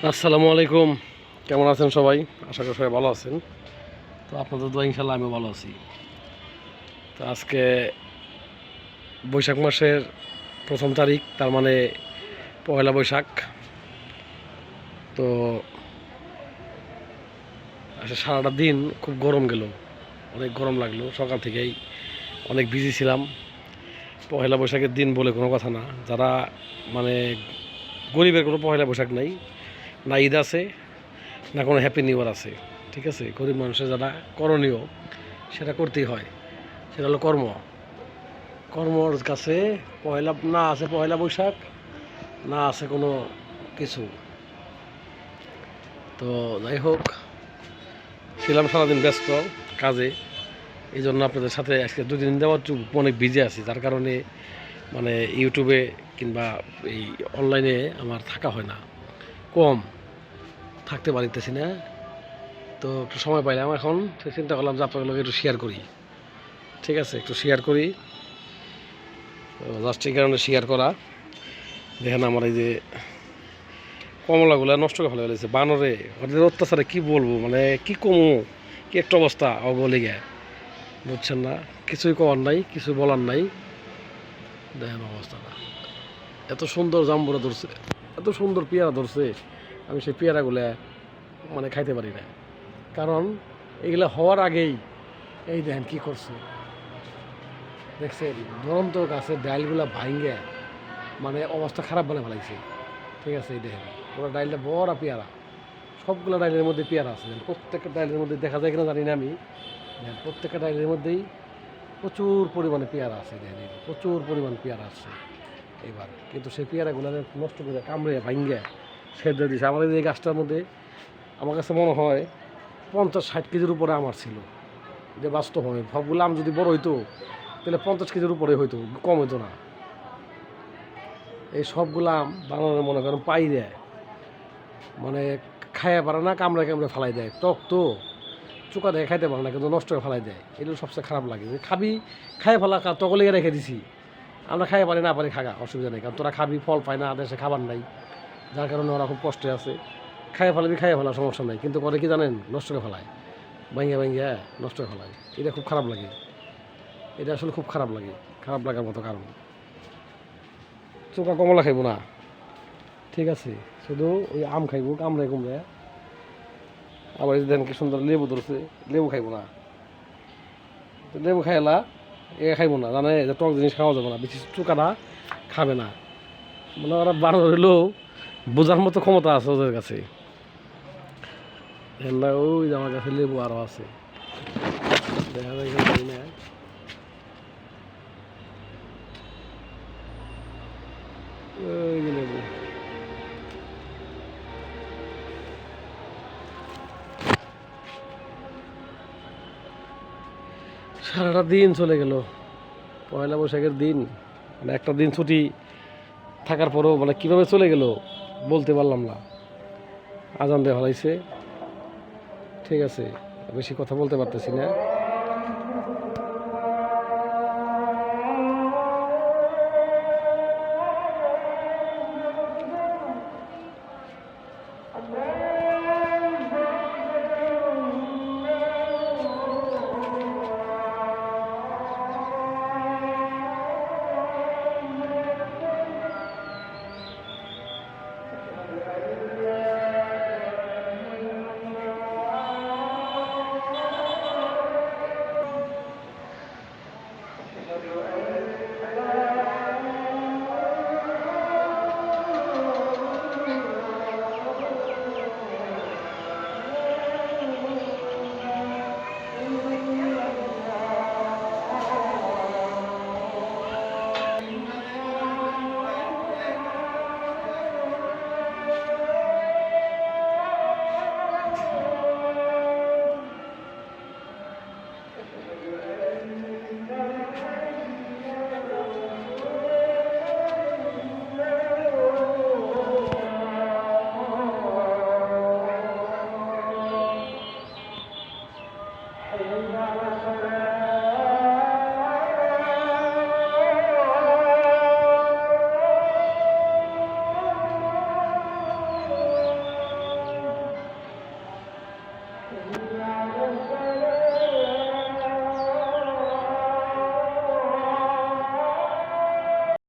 আসসালামু আলাইকুম। কেমন আছেন সবাই? আশা করি সবাই ভালো আছেন। তো আপনাদের দোয়া ইনশাল্লাহ আমিও ভালো আছি। তো আজকে বৈশাখ মাসের 1ম তারিখ, তার মানে পয়লা বৈশাখ। তো আসলে সারাটা দিন খুব গরম গেল, অনেক গরম লাগলো। সকাল থেকেই অনেক বিজি ছিলাম। পয়লা বৈশাখের দিন বলে কোনো কথা না। যারা মানে গরিবের কোনো পয়লা বৈশাখ নাই, না ঈদ আছে, না কোনো হ্যাপি নিউ ইয়ার আছে। ঠিক আছে, গরিব মানুষের যারা করণীয় সেটা করতেই হয়। সেটা হলো কর্ম। কর্মর কাছে পয়লা না আছে পয়লা বৈশাখ, না আছে কোনো কিছু। তো যাই হোক, ছিলাম সারাদিন ব্যস্ত কাজে। এই জন্য আপনাদের সাথে আজকে 2 দিন দেওয়ার অনেক বিজি আছি, যার কারণে মানে ইউটিউবে কিংবা এই অনলাইনে আমার থাকা হয় না, কম থাকতে পারিতেছি না। তো একটু সময় পাইলাম এখন, চিন্তা করলাম যে আপনাদের একটু শেয়ার করি। ঠিক আছে, একটু শেয়ার করি। তো জাস্ট এই কারণে শেয়ার করা। দেখেন আমার এই যে কমলাগুলো নষ্ট করে ফেলে ফেলেছে বানরে। ওদের অত্যাচারে কি বলবো, মানে কি কমু, কি একটা অবস্থা অগলিগে, বুঝছেন না? কিছুই করার নাই, কিছু বলার নাই। দেখেন অবস্থাটা, এত সুন্দর জাম্বুরা ধরছে, এত সুন্দর পেয়ারা ধরছে। আমি সেই পেয়ারাগুলো মানে খাইতে পারি না, কারণ এগুলো হওয়ার আগেই এই দেখেন কি করছে। দেখছেন ধরন্ত গাছের ডাইলগুলা ভাঙ্গে মানে অবস্থা খারাপ বলে ফেলাইছে। ঠিক আছে, এই দেখেন পুরো ডাইলটা বড় পেয়ারা, সবগুলো ডাইলের মধ্যে পেয়ারা আছে। প্রত্যেকটা ডাইলের মধ্যে দেখা যায় কিনা জানি না আমি, প্রত্যেকটা ডাইলের মধ্যেই প্রচুর পরিমাণে পেয়ারা আছে। দেখেন প্রচুর পরিমাণ পেয়ারা আছে এবার, কিন্তু সেই পেয়ারাগুলো নষ্ট করে কামড়ে ভাঙ্গে সেদ্ধ দিয়েছে। আমার এই গাছটার মধ্যে আমার কাছে মনে হয় 50-60 কেজির উপরে আমার ছিল, যে বাস্তব হবে। সবগুলো আম যদি বড় হইতো তাহলে 50 কেজির উপরে হইতো, কম হইতো না। এই সবগুলো আম বানানোর মনে করেন পাই দেয়, মানে খাইয়া পারে না, কামড়ে কামড়ে ফেলাই দেয়। টক তো চোকা দেখে খাইতে পারে না, কিন্তু নষ্ট করে ফেলাই দেয়। এগুলো সবচেয়ে খারাপ লাগে। খাবি, খাই ফেলা, তকলিয়ে রেখে দিছি। আমরা খাইয়া পারি না পারি, খাগা অসুবিধা নেই, কারণ তোরা খাবি, ফল পায় না, দেশে খাবার নাই, যার কারণে ওরা খুব কষ্টে আছে। খাইয়া ফেলাবি, খাইয়া ফেলা, সমস্যা নাই, কিন্তু করে কি জানেন, নষ্ট করে ফেলায়, ভাঙ্গিয়া ভাঙ্গিয়া নষ্ট করে ফেলায়। এটা খুব খারাপ লাগে, এটা আসলে খুব খারাপ লাগে, খারাপ লাগার মতো কারণ। চোকা কমলা খাইব না, ঠিক আছে, শুধু ওই আম খাইব কামড়ে কুমড়ে। আবার এই দেখেন কি সুন্দর লেবু ধরছে, লেবু খাইব না। লেবু খাইলা এ খাইব না, জানে যে টক জিনিস খাওয়া যাবে না, বেশি চোকাটা খাবে না। মানে ওরা বানর হইলেও বোঝার মতো ক্ষমতা আছে ওদের কাছে। ওই যে আমার কাছে লেবু আরও আছে, দেখা যায় এখানে না। ওই যে লেবু, সারাটা দিন চলে গেল পয়লা বৈশাখের দিন। মানে একটা দিন ছুটি থাকার পরেও মানে কীভাবে চলে গেল বলতে পারলাম না। আজান দিয়ে ফেলাইছে, ঠিক আছে, বেশি কথা বলতে পারতেছি না।